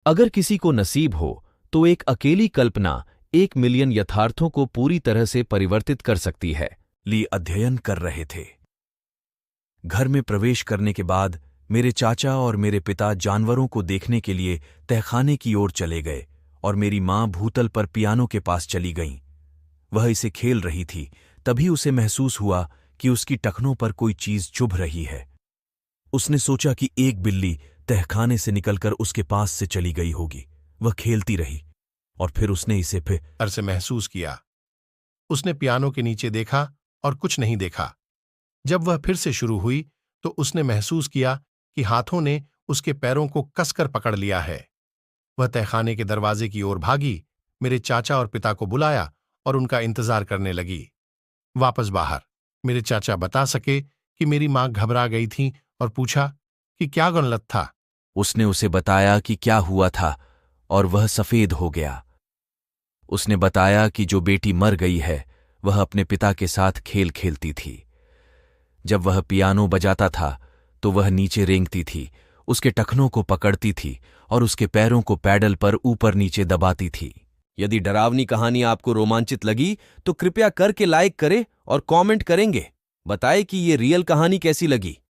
अगर किसी को नसीब हो तो एक अकेली कल्पना 1 मिलियन यथार्थों को पूरी तरह से परिवर्तित कर सकती है। ली अध्ययन कर रहे थे। घर में प्रवेश करने के बाद मेरे चाचा और मेरे पिता जानवरों को देखने के लिए तहखाने की ओर चले गए और मेरी मां भूतल पर पियानो के पास चली गईं। वह इसे खेल रही थी, तभी उसे महसूस हुआ कि उसकी टखनों पर कोई चीज चुभ रही है। उसने सोचा कि एक बिल्ली तहखाने से निकलकर उसके पास से चली गई होगी। वह खेलती रही और फिर उसने इसे फिर से महसूस किया। उसने पियानो के नीचे देखा और कुछ नहीं देखा। जब वह फिर से शुरू हुई तो उसने महसूस किया कि हाथों ने उसके पैरों को कसकर पकड़ लिया है। वह तहखाने के दरवाजे की ओर भागी, मेरे चाचा और पिता को बुलाया और उनका इंतजार करने लगी। वापस बाहर मेरे चाचा बता सके कि मेरी मां घबरा गई थी और पूछा कि क्या गलत था। उसने उसे बताया कि क्या हुआ था और वह सफेद हो गया। उसने बताया कि जो बेटी मर गई है वह अपने पिता के साथ खेल खेलती थी। जब वह पियानो बजाता था तो वह नीचे रेंगती थी, उसके टखनों को पकड़ती थी और उसके पैरों को पैडल पर ऊपर नीचे दबाती थी। यदि डरावनी कहानी आपको रोमांचित लगी तो कृपया करके लाइक करें और कमेंट करेंगे। बताएं कि ये रियल कहानी कैसी लगी।